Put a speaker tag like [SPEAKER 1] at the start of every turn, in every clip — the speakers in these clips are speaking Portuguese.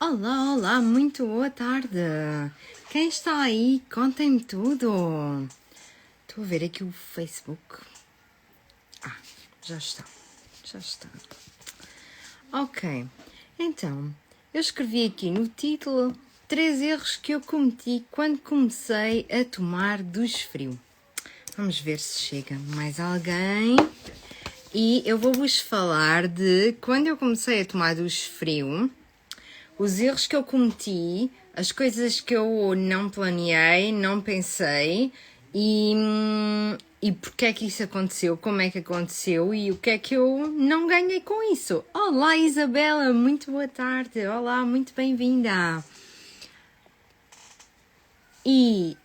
[SPEAKER 1] Olá, olá, muito boa tarde. Quem está aí? Contem-me tudo. Estou a ver aqui o Facebook. Já está, já está. Ok, então, eu escrevi aqui no título 3 erros que eu cometi quando comecei a tomar duche frio. Vamos ver se chega mais alguém. E eu vou-vos falar de quando eu comecei a tomar duche frio, os erros que eu cometi, as coisas que eu não planeei, não pensei e porque é que isso aconteceu, como é que aconteceu e o que é que eu não ganhei com isso. Olá Isabela, muito boa tarde, olá, muito bem-vinda. E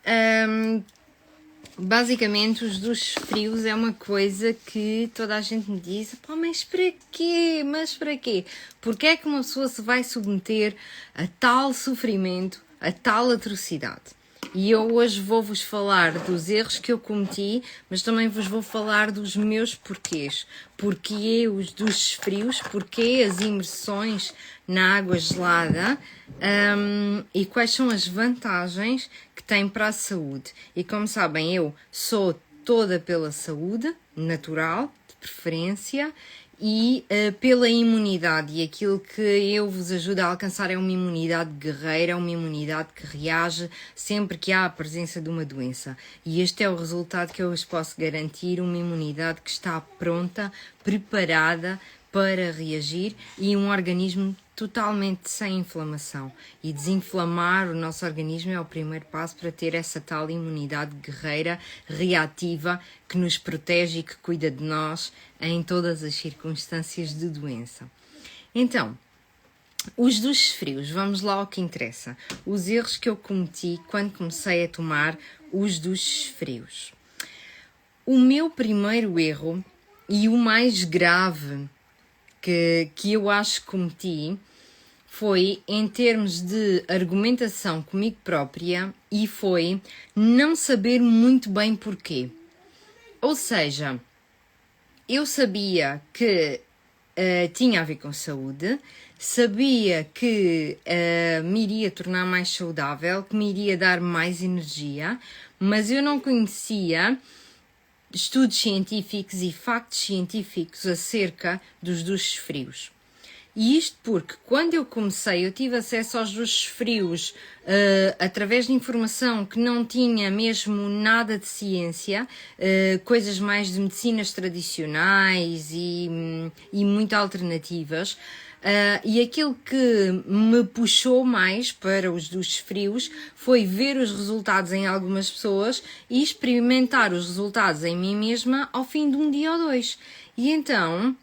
[SPEAKER 1] basicamente os duches frios é uma coisa que toda a gente me diz, pá, mas para quê? Mas para quê? Porque é que uma pessoa se vai submeter a tal sofrimento, a tal atrocidade? E eu hoje vou-vos falar dos erros que eu cometi, mas também vos vou falar dos meus porquês. Porquê os duches frios, porquê as imersões na água gelada e quais são as vantagens que tem para a saúde. E como sabem, eu sou toda pela saúde, natural, de preferência, e pela imunidade. E aquilo que eu vos ajudo a alcançar é uma imunidade guerreira, uma imunidade que reage sempre que há a presença de uma doença. E este é o resultado que eu vos posso garantir, uma imunidade que está pronta, preparada para reagir e um organismo totalmente sem inflamação. E desinflamar o nosso organismo é o primeiro passo para ter essa tal imunidade guerreira, reativa, que nos protege e que cuida de nós em todas as circunstâncias de doença. Então, os duches frios, vamos lá ao que interessa. Os erros que eu cometi quando comecei a tomar os duches frios. O meu primeiro erro e o mais grave que eu acho que cometi foi em termos de argumentação comigo própria e foi não saber muito bem porquê. Ou seja, eu sabia que tinha a ver com saúde, sabia que me iria tornar mais saudável, que me iria dar mais energia, mas eu não conhecia estudos científicos e factos científicos acerca dos duches frios. E isto porque quando eu comecei eu tive acesso aos duches frios através de informação que não tinha mesmo nada de ciência, coisas mais de medicinas tradicionais e muito alternativas. E aquilo que me puxou mais para os duches frios foi ver os resultados em algumas pessoas e experimentar os resultados em mim mesma ao fim de um dia ou dois. E então,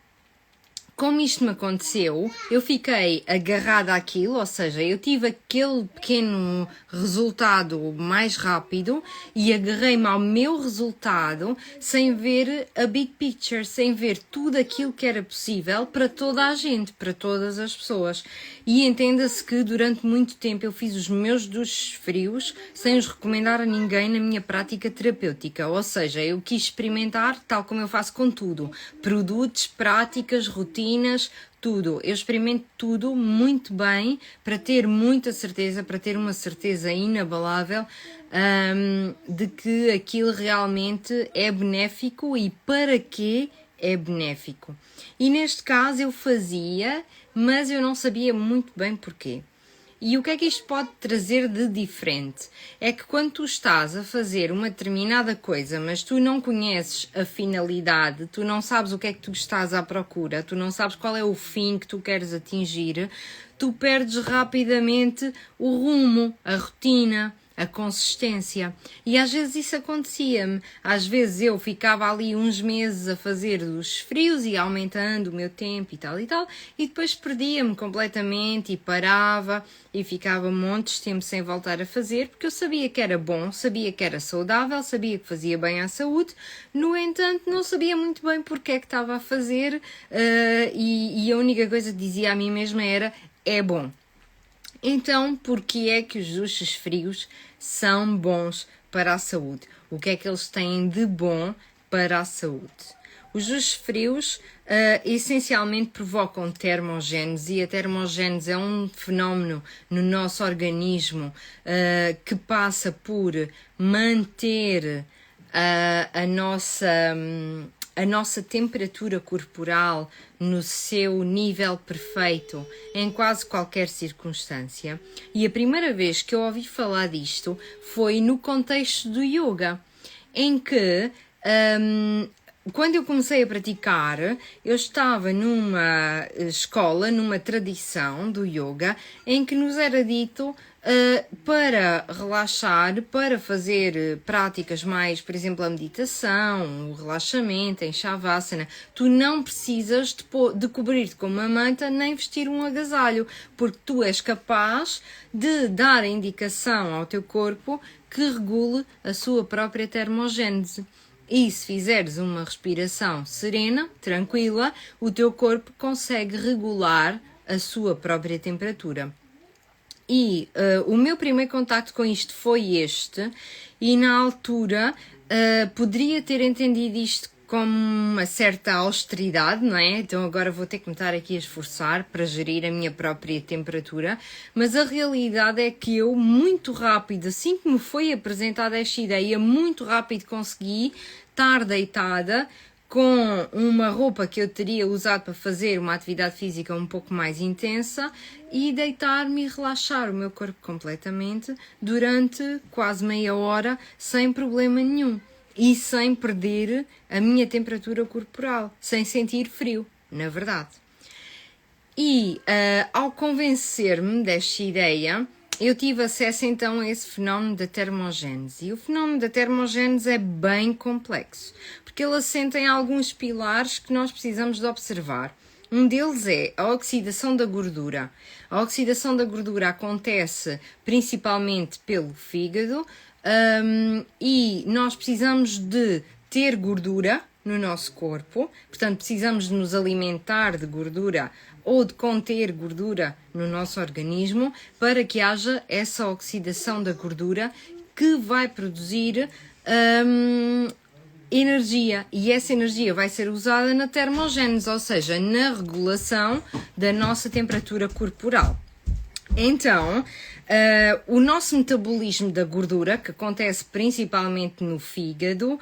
[SPEAKER 1] como isto me aconteceu, eu fiquei agarrada àquilo, ou seja, eu tive aquele pequeno resultado mais rápido e agarrei-me ao meu resultado sem ver a big picture, sem ver tudo aquilo que era possível para toda a gente, para todas as pessoas. E entenda-se que durante muito tempo eu fiz os meus duches frios sem os recomendar a ninguém na minha prática terapêutica, ou seja, eu quis experimentar tal como eu faço com tudo, produtos, práticas, rotinas, tudo. Eu experimento tudo muito bem para ter muita certeza, para ter uma certeza inabalável de que aquilo realmente é benéfico e para que é benéfico. E neste caso eu fazia, mas eu não sabia muito bem porquê. E o que é que isto pode trazer de diferente? É que quando tu estás a fazer uma determinada coisa, mas tu não conheces a finalidade, tu não sabes o que é que tu estás à procura, tu não sabes qual é o fim que tu queres atingir, tu perdes rapidamente o rumo, a rotina, a consistência. E às vezes isso acontecia-me. Às vezes eu ficava ali uns meses a fazer os frios e aumentando o meu tempo e tal, e depois perdia-me completamente e parava e ficava montes de tempo sem voltar a fazer, porque eu sabia que era bom, sabia que era saudável, sabia que fazia bem à saúde, no entanto não sabia muito bem porque é que estava a fazer e a única coisa que dizia a mim mesma era, é bom. Então, porquê é que os duches frios são bons para a saúde? O que é que eles têm de bom para a saúde? Os duches frios essencialmente provocam termogénese, e a termogénese é um fenómeno no nosso organismo que passa por manter a nossa temperatura corporal no seu nível perfeito em quase qualquer circunstância. E a primeira vez que eu ouvi falar disto foi no contexto do yoga, em que quando eu comecei a praticar, eu estava numa escola, numa tradição do yoga, em que nos era dito para relaxar, para fazer práticas mais, por exemplo, a meditação, o relaxamento, em Shavasana, tu não precisas de cobrir-te com uma manta nem vestir um agasalho, porque tu és capaz de dar a indicação ao teu corpo que regule a sua própria termogénese. E se fizeres uma respiração serena, tranquila, o teu corpo consegue regular a sua própria temperatura. E o meu primeiro contacto com isto foi este, e na altura poderia ter entendido isto como uma certa austeridade, não é? Então agora vou ter que me estar aqui a esforçar para gerir a minha própria temperatura, mas a realidade é que eu muito rápido, assim que me foi apresentada esta ideia, muito rápido consegui estar deitada com uma roupa que eu teria usado para fazer uma atividade física um pouco mais intensa e deitar-me e relaxar o meu corpo completamente durante quase meia hora sem problema nenhum e sem perder a minha temperatura corporal, sem sentir frio, na verdade. E ao convencer-me desta ideia, eu tive acesso então a esse fenómeno da termogénese. E o fenómeno da termogénese é bem complexo, porque ele assenta em alguns pilares que nós precisamos de observar. Um deles é a oxidação da gordura. A oxidação da gordura acontece principalmente pelo fígado e nós precisamos de ter gordura no nosso corpo, portanto precisamos de nos alimentar de gordura ou de conter gordura no nosso organismo para que haja essa oxidação da gordura que vai produzir energia, e essa energia vai ser usada na termogénese, ou seja, na regulação da nossa temperatura corporal. Então, o nosso metabolismo da gordura, que acontece principalmente no fígado,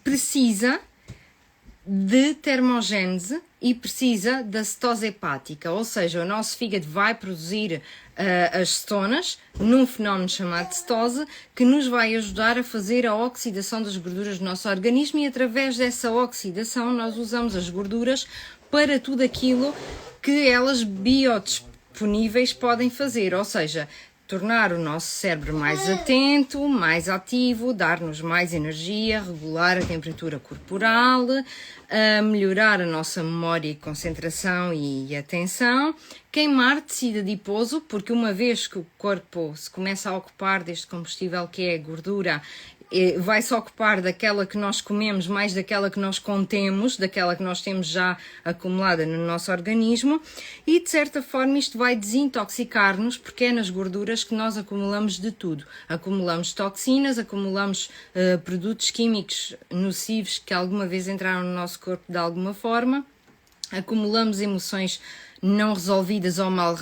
[SPEAKER 1] precisa de termogénese e precisa da cetose hepática, ou seja, o nosso fígado vai produzir as cetonas num fenómeno chamado cetose que nos vai ajudar a fazer a oxidação das gorduras do nosso organismo, e através dessa oxidação nós usamos as gorduras para tudo aquilo que elas biodisponíveis podem fazer, ou seja, tornar o nosso cérebro mais atento, mais ativo, dar-nos mais energia, regular a temperatura corporal, melhorar a nossa memória e concentração e atenção, queimar tecido adiposo, porque uma vez que o corpo se começa a ocupar deste combustível que é a gordura, vai-se ocupar daquela que nós comemos mais daquela que nós contemos, daquela que nós temos já acumulada no nosso organismo, e de certa forma isto vai desintoxicar-nos, porque é nas gorduras que nós acumulamos de tudo. Acumulamos toxinas, acumulamos produtos químicos nocivos que alguma vez entraram no nosso corpo de alguma forma, acumulamos emoções não resolvidas ou mal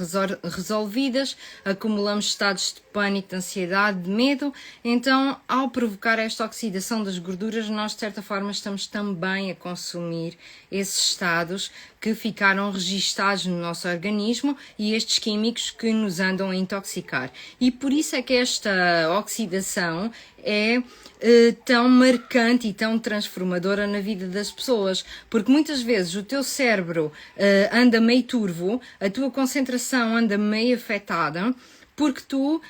[SPEAKER 1] resolvidas, acumulamos estados de pânico, de ansiedade, de medo. Então, ao provocar esta oxidação das gorduras, nós de certa forma estamos também a consumir esses estados que ficaram registados no nosso organismo e estes químicos que nos andam a intoxicar. E por isso é que esta oxidação é tão marcante e tão transformadora na vida das pessoas, porque muitas vezes o teu cérebro anda meio turvo, a tua concentração anda meio afetada, porque tu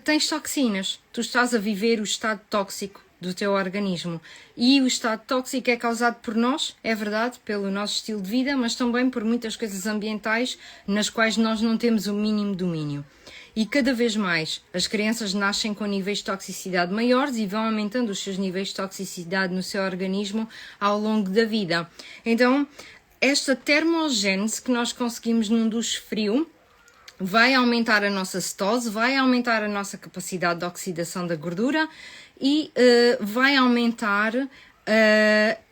[SPEAKER 1] tens toxinas, tu estás a viver o estado tóxico do teu organismo, e o estado tóxico é causado por nós, é verdade, pelo nosso estilo de vida, mas também por muitas coisas ambientais nas quais nós não temos o mínimo domínio. E cada vez mais as crianças nascem com níveis de toxicidade maiores e vão aumentando os seus níveis de toxicidade no seu organismo ao longo da vida. Então, esta termogénese que nós conseguimos num duche frio vai aumentar a nossa cetose, vai aumentar a nossa capacidade de oxidação da gordura e vai aumentar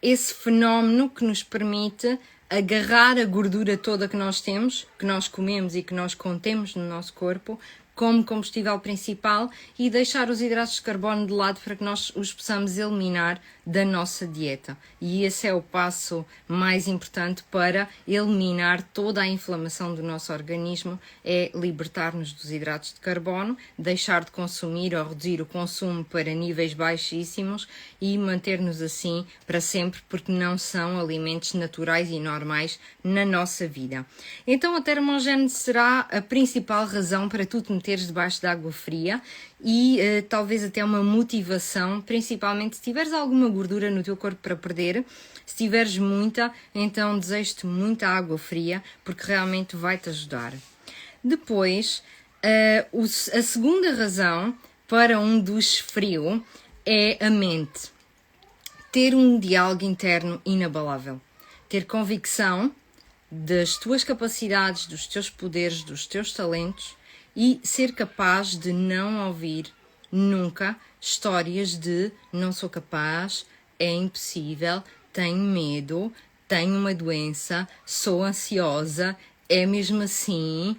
[SPEAKER 1] esse fenómeno que nos permite agarrar a gordura toda que nós temos, que nós comemos e que nós contemos no nosso corpo, como combustível principal e deixar os hidratos de carbono de lado para que nós os possamos eliminar da nossa dieta. E esse é o passo mais importante para eliminar toda a inflamação do nosso organismo, é libertar-nos dos hidratos de carbono, deixar de consumir ou reduzir o consumo para níveis baixíssimos e manter-nos assim para sempre, porque não são alimentos naturais e normais na nossa vida. Então a termogénese será a principal razão para tu te meteres debaixo de água fria e talvez até uma motivação, principalmente se tiveres alguma gordura no teu corpo para perder. Se tiveres muita, então desejo-te muita água fria, porque realmente vai-te ajudar. Depois, a segunda razão para um duche frio é a mente. Ter um diálogo interno inabalável. Ter convicção das tuas capacidades, dos teus poderes, dos teus talentos e ser capaz de não ouvir nunca histórias de não sou capaz, é impossível, tenho medo, tenho uma doença, sou ansiosa, é mesmo assim,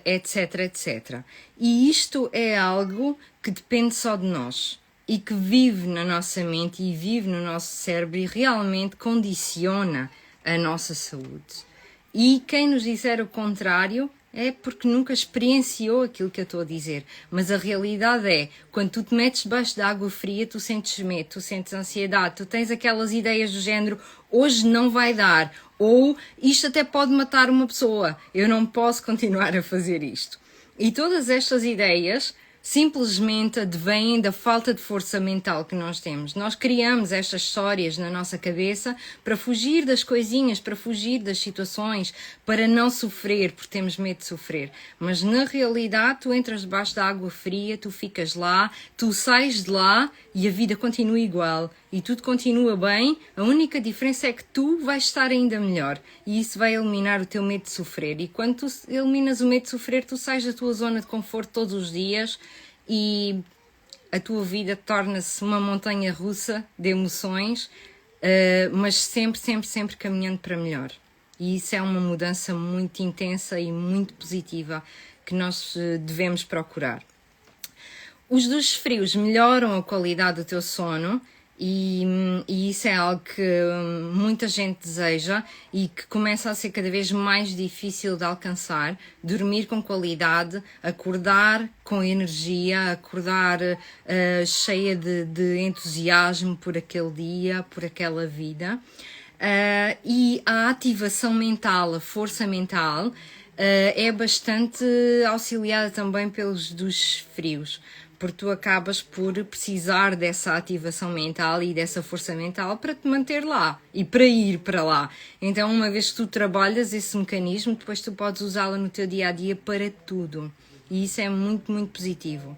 [SPEAKER 1] etc, etc. E isto é algo que depende só de nós e que vive na nossa mente e vive no nosso cérebro e realmente condiciona a nossa saúde. E quem nos disser o contrário é porque nunca experienciou aquilo que eu estou a dizer. Mas a realidade é, quando tu te metes debaixo de água fria, tu sentes medo, tu sentes ansiedade, tu tens aquelas ideias do género, hoje não vai dar, ou isto até pode matar uma pessoa, eu não posso continuar a fazer isto. E todas estas ideias simplesmente advêm da falta de força mental que nós temos. Nós criamos estas histórias na nossa cabeça para fugir das coisinhas, para fugir das situações, para não sofrer, porque temos medo de sofrer. Mas na realidade tu entras debaixo da água fria, tu ficas lá, tu sais de lá e a vida continua igual. E tudo continua bem, a única diferença é que tu vais estar ainda melhor. E isso vai eliminar o teu medo de sofrer. E quando tu eliminas o medo de sofrer, tu sais da tua zona de conforto todos os dias e a tua vida torna-se uma montanha russa de emoções, mas sempre, sempre, sempre caminhando para melhor. E isso é uma mudança muito intensa e muito positiva que nós devemos procurar. Os duches frios melhoram a qualidade do teu sono e isso é algo que muita gente deseja e que começa a ser cada vez mais difícil de alcançar. Dormir com qualidade, acordar com energia, acordar cheia de entusiasmo por aquele dia, por aquela vida. E a ativação mental, a força mental, é bastante auxiliada também pelos duches frios, porque tu acabas por precisar dessa ativação mental e dessa força mental para te manter lá e para ir para lá. Então, uma vez que tu trabalhas esse mecanismo, depois tu podes usá-lo no teu dia-a-dia para tudo. E isso é muito, muito positivo.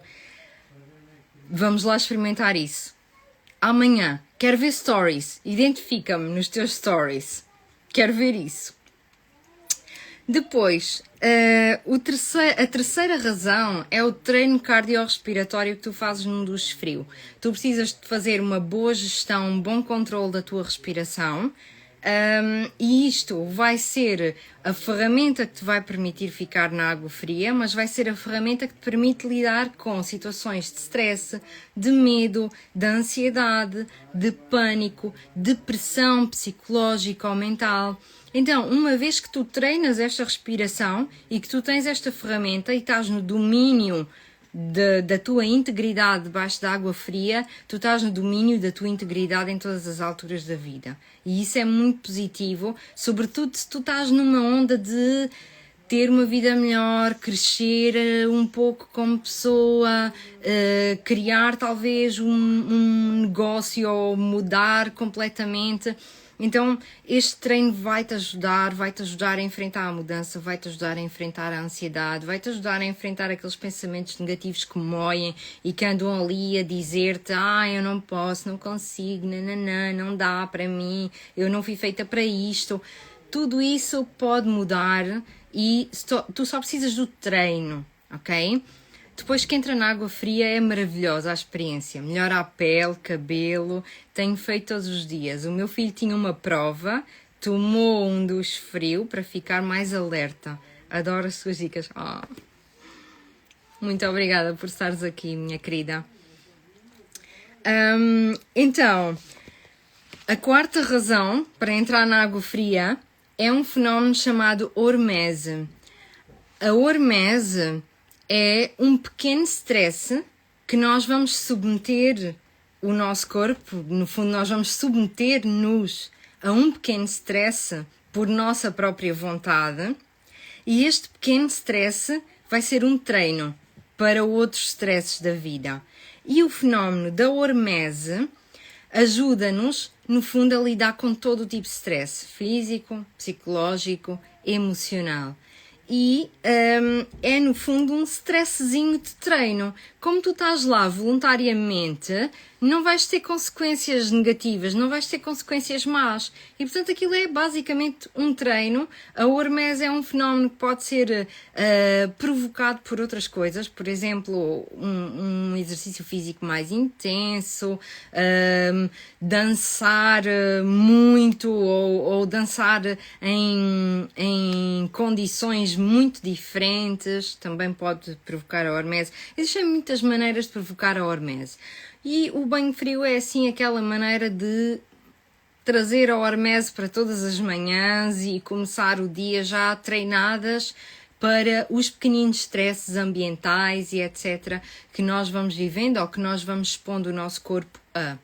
[SPEAKER 1] Vamos lá experimentar isso. Amanhã, quero ver stories. Identifica-me nos teus stories. Quero ver isso. Depois, a terceira razão é o treino cardiorrespiratório que tu fazes num duche frio. Tu precisas de fazer uma boa gestão, um bom controle da tua respiração, e isto vai ser a ferramenta que te vai permitir ficar na água fria, mas vai ser a ferramenta que te permite lidar com situações de stress, de medo, de ansiedade, de pânico, depressão psicológica ou mental. Então, uma vez que tu treinas esta respiração e que tu tens esta ferramenta e estás no domínio da tua integridade debaixo da água fria, tu estás no domínio da tua integridade em todas as alturas da vida. E isso é muito positivo, sobretudo se tu estás numa onda de ter uma vida melhor, crescer um pouco como pessoa, criar talvez um negócio ou mudar completamente. Então, este treino vai-te ajudar a enfrentar a mudança, vai-te ajudar a enfrentar a ansiedade, vai-te ajudar a enfrentar aqueles pensamentos negativos que moem e que andam ali a dizer-te eu não posso, não consigo, nananã, não dá para mim, eu não fui feita para isto. Tudo isso pode mudar e tu só precisas do treino, ok? Depois que entra na água fria é maravilhosa a experiência. Melhora a pele, cabelo, tenho feito todos os dias. O meu filho tinha uma prova, tomou um duche frio para ficar mais alerta. Adoro as suas dicas. Oh. Muito obrigada por estares aqui, minha querida. Então, a quarta razão para entrar na água fria é um fenómeno chamado hormese. A hormese é um pequeno stress que nós vamos submeter o nosso corpo, no fundo nós vamos submeter-nos a um pequeno stress por nossa própria vontade, e este pequeno stress vai ser um treino para outros stresses da vida. E o fenómeno da hormese ajuda-nos, no fundo, a lidar com todo o tipo de stress, físico, psicológico, emocional. E é, no fundo, um stressezinho de treino. Como tu estás lá voluntariamente, não vais ter consequências negativas, não vais ter consequências más. E, portanto, aquilo é basicamente um treino. A hormese é um fenómeno que pode ser provocado por outras coisas. Por exemplo, um exercício físico mais intenso, dançar muito ou dançar em condições muito diferentes. Também pode provocar a hormese. Existem muitas maneiras de provocar a hormese. E o banho frio é assim aquela maneira de trazer a hormese para todas as manhãs e começar o dia já treinadas para os pequeninos stresses ambientais e etc. que nós vamos vivendo ou que nós vamos expondo o nosso corpo a.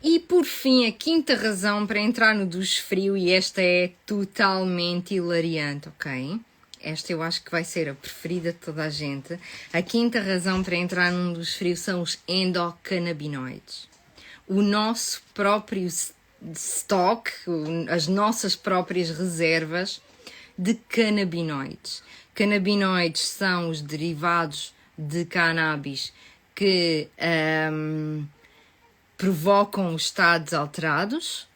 [SPEAKER 1] E por fim, a quinta razão para entrar no duche frio, e esta é totalmente hilariante, ok? Esta eu acho que vai ser a preferida de toda a gente. A quinta razão para entrar num duche frio são os endocannabinoides. O nosso próprio stock, as nossas próprias reservas de canabinoides. Canabinoides são os derivados de cannabis que provocam estados alterados.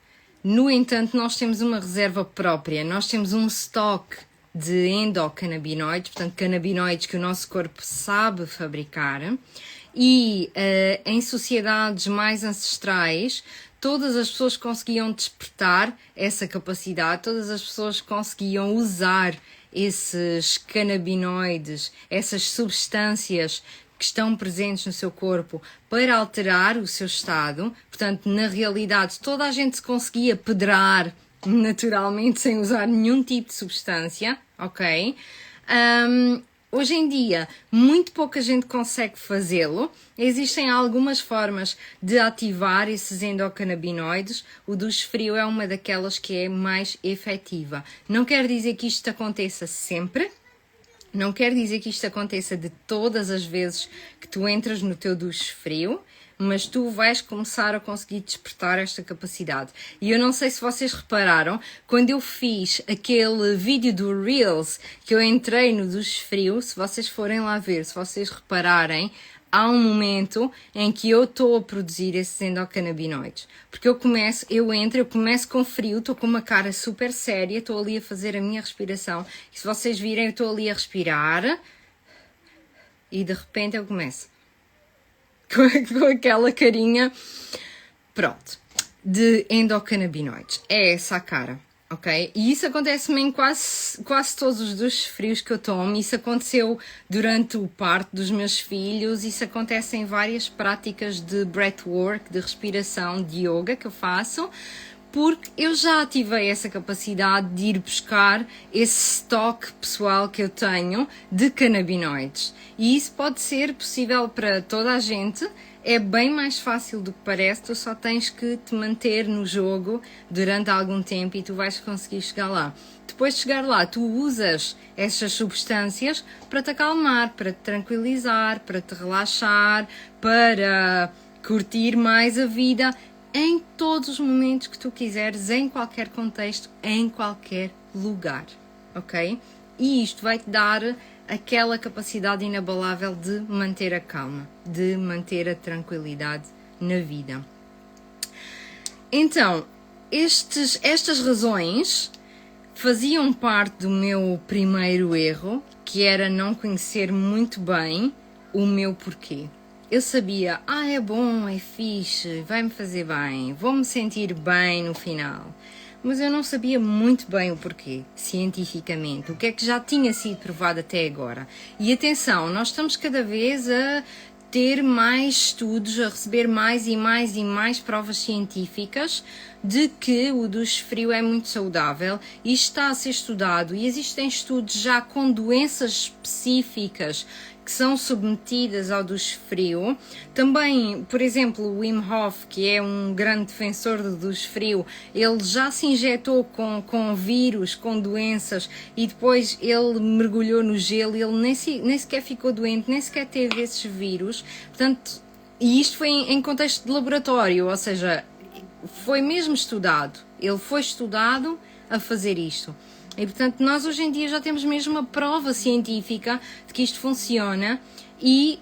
[SPEAKER 1] No entanto, nós temos uma reserva própria, nós temos um stock de endocannabinoides, portanto, canabinoides que o nosso corpo sabe fabricar. E em sociedades mais ancestrais, todas as pessoas conseguiam despertar essa capacidade, todas as pessoas conseguiam usar esses canabinoides, essas substâncias que estão presentes no seu corpo para alterar o seu estado. Portanto, na realidade, toda a gente se conseguia pedrar naturalmente sem usar nenhum tipo de substância, ok? Hoje em dia, muito pouca gente consegue fazê-lo. Existem algumas formas de ativar esses endocannabinoides. O duche frio é uma daquelas que é mais efetiva. Não quer dizer que isto aconteça sempre. Não quer dizer que isto aconteça de todas as vezes que tu entras no teu duche frio, mas tu vais começar a conseguir despertar esta capacidade. E eu não sei se vocês repararam, quando eu fiz aquele vídeo do Reels, que eu entrei no duche frio, se vocês forem lá ver, se vocês repararem, há um momento em que eu estou a produzir esses endocannabinoides. Porque eu começo com frio, estou com uma cara super séria, estou ali a fazer a minha respiração. E se vocês virem, eu estou ali a respirar e de repente eu começo com aquela carinha, pronto, de endocannabinoides. É essa a cara. Ok? E isso acontece-me em quase todos os duches frios que eu tomo. Isso aconteceu durante o parto dos meus filhos. Isso acontece em várias práticas de breathwork, de respiração, de yoga que eu faço, porque eu já ativei essa capacidade de ir buscar esse estoque pessoal que eu tenho de canabinoides. E isso pode ser possível para toda a gente. É bem mais fácil do que parece, tu só tens que te manter no jogo durante algum tempo e tu vais conseguir chegar lá. Depois de chegar lá, tu usas essas substâncias para te acalmar, para te tranquilizar, para te relaxar, para curtir mais a vida em todos os momentos que tu quiseres, em qualquer contexto, em qualquer lugar, ok? E isto vai-te dar aquela capacidade inabalável de manter a calma, de manter a tranquilidade na vida. Então, estas razões faziam parte do meu primeiro erro, que era não conhecer muito bem o meu porquê. Eu sabia, é bom, é fixe, vai-me fazer bem, vou-me sentir bem no final. Mas eu não sabia muito bem o porquê, cientificamente, o que é que já tinha sido provado até agora. E atenção, nós estamos cada vez a ter mais estudos, a receber mais e mais e mais provas científicas de que o duche frio é muito saudável e está a ser estudado, e existem estudos já com doenças específicas que são submetidas ao duche frio. Também, por exemplo, o Wim Hof, que é um grande defensor do duche frio, ele já se injetou com vírus, com doenças, e depois ele mergulhou no gelo e ele nem sequer ficou doente, nem sequer teve esses vírus. Portanto, e isto foi em contexto de laboratório, ou seja, foi mesmo estudado. Ele foi estudado a fazer isto. E, portanto, nós hoje em dia já temos mesmo uma prova científica de que isto funciona e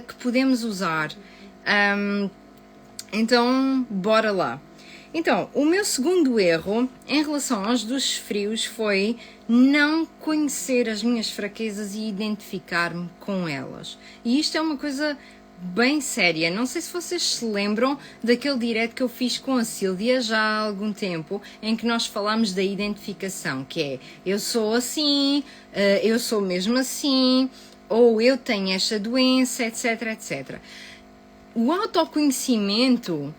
[SPEAKER 1] que podemos usar. Então, bora lá. Então, o meu segundo erro em relação aos duches frios foi não conhecer as minhas fraquezas e identificar-me com elas. E isto é uma coisa bem séria. Não sei se vocês se lembram daquele direto que eu fiz com a Sílvia já há algum tempo, em que nós falámos da identificação, que é eu sou assim, eu sou mesmo assim, ou eu tenho esta doença, etc, etc. O autoconhecimento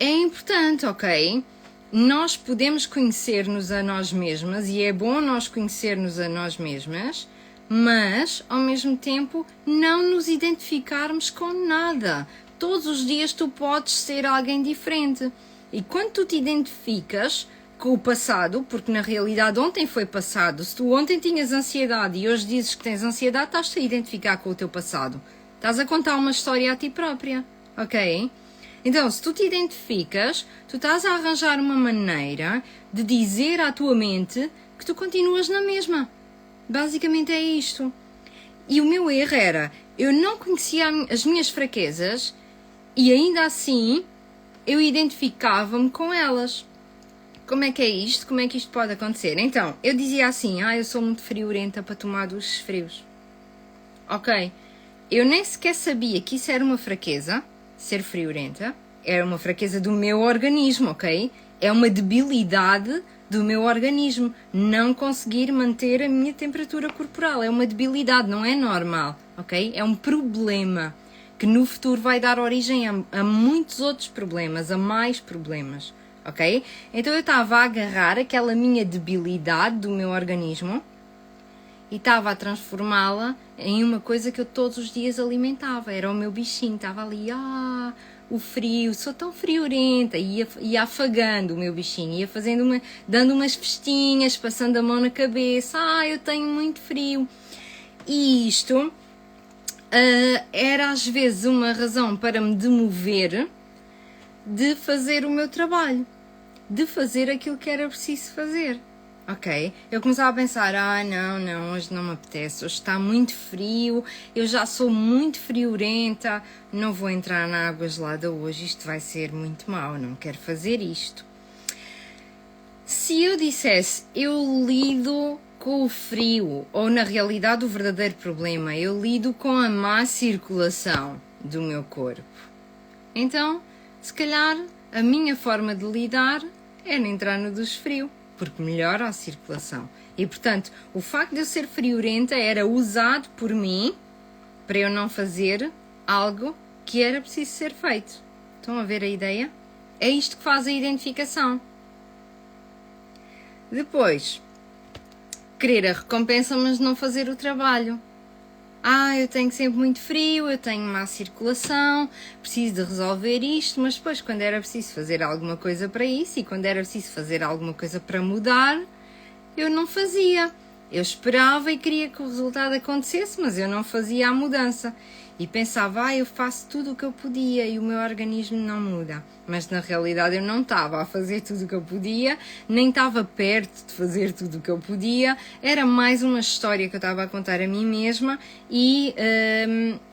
[SPEAKER 1] é importante, ok? Nós podemos conhecer-nos a nós mesmas e é bom nós conhecer-nos a nós mesmas, mas, ao mesmo tempo, não nos identificarmos com nada. Todos os dias tu podes ser alguém diferente. E quando tu te identificas com o passado, porque na realidade ontem foi passado, se tu ontem tinhas ansiedade e hoje dizes que tens ansiedade, estás-te a identificar com o teu passado. Estás a contar uma história a ti própria, ok? Então, se tu te identificas, tu estás a arranjar uma maneira de dizer à tua mente que tu continuas na mesma. Basicamente é isto. E o meu erro era, eu não conhecia as minhas fraquezas e ainda assim eu identificava-me com elas. Como é que é isto? Como é que isto pode acontecer? Então, eu dizia assim, eu sou muito friorenta para tomar duches frios. Ok, eu nem sequer sabia que isso era uma fraqueza, ser friorenta. Era uma fraqueza do meu organismo, ok? É uma debilidade do meu organismo, não conseguir manter a minha temperatura corporal. É uma debilidade, não é normal, ok? É um problema que no futuro vai dar origem a muitos outros problemas, a mais problemas, ok? Então eu estava a agarrar aquela minha debilidade do meu organismo e estava a transformá-la em uma coisa que eu todos os dias alimentava. Era o meu bichinho, estava ali, o frio, sou tão friorenta, ia afagando o meu bichinho, ia dando umas festinhas, passando a mão na cabeça, eu tenho muito frio. E isto era às vezes uma razão para me demover de fazer o meu trabalho, de fazer aquilo que era preciso fazer. Ok, eu começava a pensar, não, hoje não me apetece, hoje está muito frio, eu já sou muito friorenta, não vou entrar na água gelada hoje, isto vai ser muito mau, não quero fazer isto. Se eu dissesse, eu lido com o frio, ou na realidade o verdadeiro problema, eu lido com a má circulação do meu corpo, então, se calhar, a minha forma de lidar era entrar no duche frio, porque melhora a circulação. E, portanto, o facto de eu ser friorenta era usado por mim para eu não fazer algo que era preciso ser feito. Estão a ver a ideia? É isto que faz a identificação. Depois, querer a recompensa, mas não fazer o trabalho. Eu tenho sempre muito frio, eu tenho má circulação, preciso de resolver isto, mas depois quando era preciso fazer alguma coisa para isso e quando era preciso fazer alguma coisa para mudar, eu não fazia. Eu esperava e queria que o resultado acontecesse, mas eu não fazia a mudança. E pensava, eu faço tudo o que eu podia e o meu organismo não muda. Mas na realidade eu não estava a fazer tudo o que eu podia, nem estava perto de fazer tudo o que eu podia. Era mais uma história que eu estava a contar a mim mesma e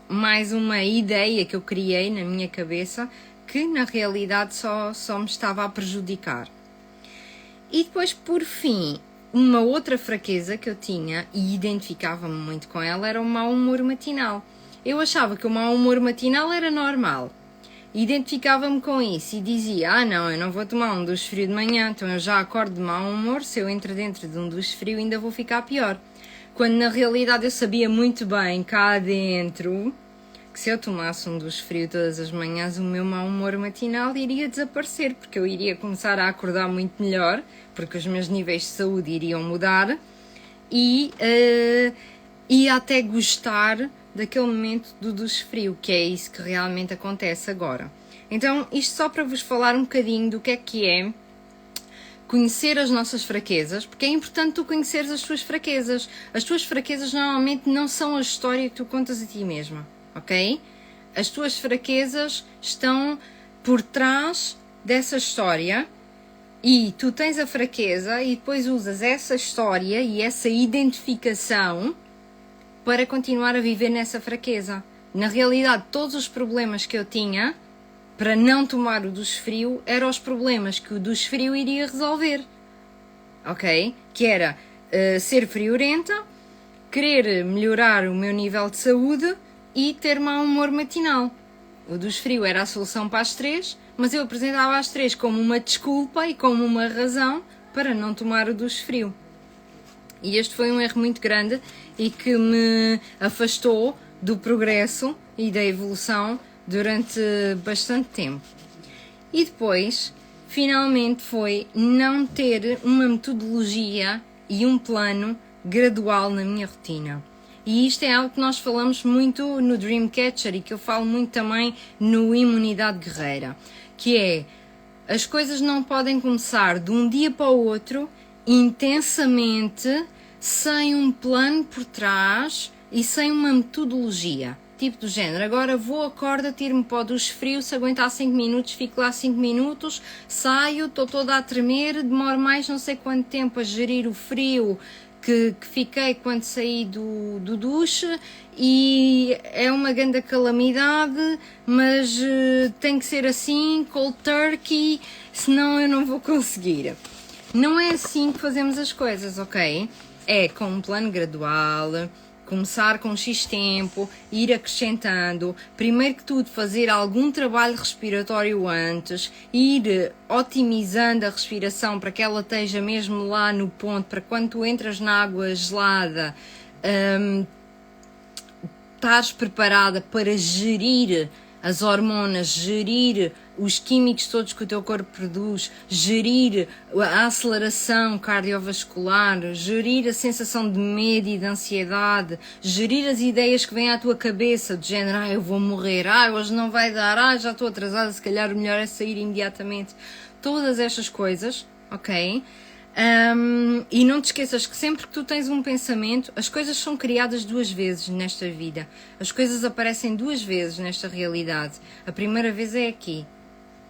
[SPEAKER 1] mais uma ideia que eu criei na minha cabeça que na realidade só me estava a prejudicar. E depois, por fim, uma outra fraqueza que eu tinha, e identificava-me muito com ela, era o mau humor matinal. Eu achava que o mau humor matinal era normal. Identificava-me com isso e dizia, não, eu não vou tomar um duche frio de manhã, então eu já acordo de mau humor, se eu entro dentro de um duche frio ainda vou ficar pior. Quando na realidade eu sabia muito bem, cá dentro, que se eu tomasse um duche frio todas as manhãs, o meu mau humor matinal iria desaparecer, porque eu iria começar a acordar muito melhor, porque os meus níveis de saúde iriam mudar, e ia até gostar daquele momento do duche frio, que é isso que realmente acontece agora. Então, isto só para vos falar um bocadinho do que é conhecer as nossas fraquezas, porque é importante tu conheceres as tuas fraquezas. As tuas fraquezas normalmente não são a história que tu contas a ti mesma, ok? As tuas fraquezas estão por trás dessa história e tu tens a fraqueza e depois usas essa história e essa identificação para continuar a viver nessa fraqueza. Na realidade, todos os problemas que eu tinha para não tomar o duche frio eram os problemas que o duche frio iria resolver, ok? Que era ser friorenta, querer melhorar o meu nível de saúde e ter mau humor matinal. O duche frio era a solução para as três, mas eu apresentava as três como uma desculpa e como uma razão para não tomar o duche frio. E este foi um erro muito grande e que me afastou do progresso e da evolução durante bastante tempo. E depois, finalmente, foi não ter uma metodologia e um plano gradual na minha rotina. E isto é algo que nós falamos muito no Dreamcatcher e que eu falo muito também no Imunidade Guerreira, que é, as coisas não podem começar de um dia para o outro intensamente, sem um plano por trás e sem uma metodologia. Tipo do género, agora vou, acordo, tiro-me para o duche frio, se aguentar 5 minutos, fico lá 5 minutos, saio, estou toda a tremer, demoro mais não sei quanto tempo a gerir o frio que fiquei quando saí do duche e é uma grande calamidade, mas tem que ser assim, cold turkey, senão eu não vou conseguir. Não é assim que fazemos as coisas, ok? É com um plano gradual, começar com X tempo, ir acrescentando, primeiro que tudo fazer algum trabalho respiratório antes, ir otimizando a respiração para que ela esteja mesmo lá no ponto, para quando tu entras na água gelada, estás preparada para gerir as hormonas, gerir os químicos todos que o teu corpo produz, gerir a aceleração cardiovascular, gerir a sensação de medo e de ansiedade, gerir as ideias que vêm à tua cabeça, do género, eu vou morrer, hoje não vai dar, já estou atrasada, se calhar o melhor é sair imediatamente. Todas estas coisas, ok? E não te esqueças que sempre que tu tens um pensamento, as coisas são criadas 2 vezes nesta vida. As coisas aparecem 2 vezes nesta realidade. A primeira vez é aqui.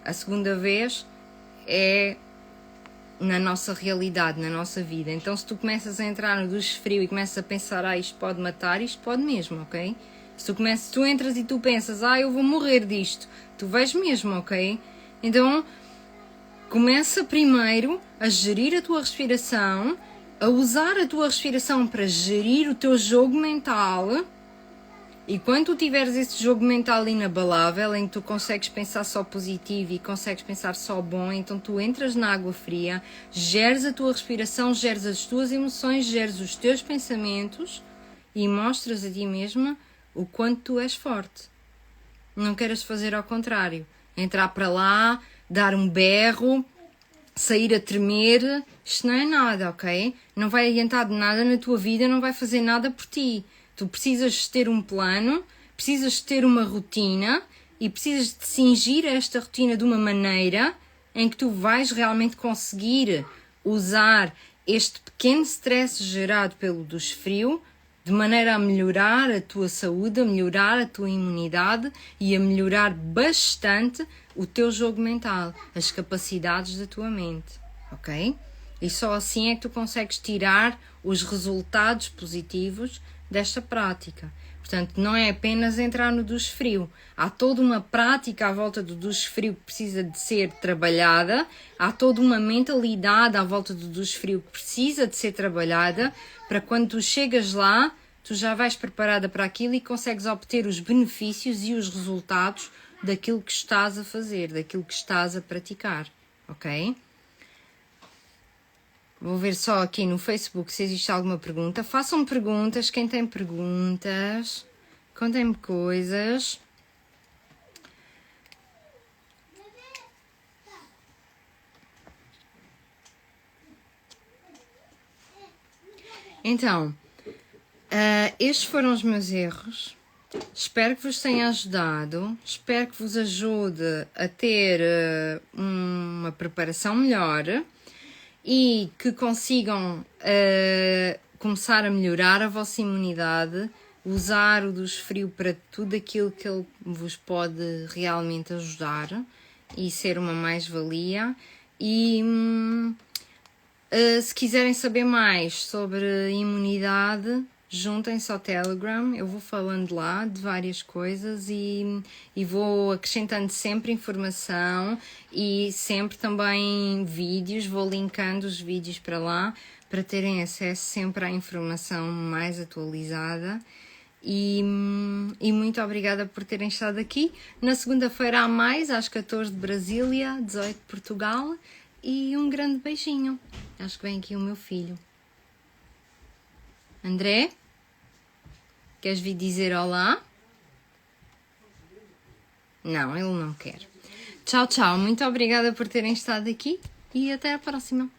[SPEAKER 1] A segunda vez é na nossa realidade, na nossa vida. Então se tu começas a entrar no duche frio e começas a pensar, isto pode matar, isto pode mesmo, ok? Se tu entras e tu pensas, eu vou morrer disto, tu vais mesmo, ok? Então começa primeiro a gerir a tua respiração, a usar a tua respiração para gerir o teu jogo mental. E quando tu tiveres esse jogo mental inabalável, em que tu consegues pensar só positivo e consegues pensar só bom, então tu entras na água fria, geres a tua respiração, geres as tuas emoções, geres os teus pensamentos e mostras a ti mesma o quanto tu és forte. Não queiras fazer ao contrário. Entrar para lá, dar um berro, sair a tremer, isto não é nada, ok? Não vai adiantar de nada na tua vida, não vai fazer nada por ti. Tu precisas ter um plano, precisas ter uma rotina e precisas de cingir esta rotina de uma maneira em que tu vais realmente conseguir usar este pequeno stress gerado pelo duche frio de maneira a melhorar a tua saúde, a melhorar a tua imunidade e a melhorar bastante o teu jogo mental, as capacidades da tua mente, ok? E só assim é que tu consegues tirar os resultados positivos desta prática. Portanto, não é apenas entrar no duche frio. Há toda uma prática à volta do duche frio que precisa de ser trabalhada. Há toda uma mentalidade à volta do duche frio que precisa de ser trabalhada para quando tu chegas lá, tu já vais preparada para aquilo e consegues obter os benefícios e os resultados daquilo que estás a fazer, daquilo que estás a praticar, ok? Vou ver só aqui no Facebook se existe alguma pergunta. Façam perguntas, quem tem perguntas. Contem-me coisas. Então, estes foram os meus erros. Espero que vos tenha ajudado. Espero que vos ajude a ter uma preparação melhor. E que consigam começar a melhorar a vossa imunidade, usar o duche frio para tudo aquilo que ele vos pode realmente ajudar e ser uma mais-valia. E se quiserem saber mais sobre imunidade, juntem-se ao Telegram, eu vou falando lá de várias coisas e vou acrescentando sempre informação e sempre também vídeos, vou linkando os vídeos para lá para terem acesso sempre à informação mais atualizada. E muito obrigada por terem estado aqui. Na segunda-feira há mais, às 14 de Brasília, 18 de Portugal, e um grande beijinho. Acho que vem aqui o meu filho. André? Queres vir dizer olá? Não, ele não quer. Tchau, tchau. Muito obrigada por terem estado aqui e até a próxima.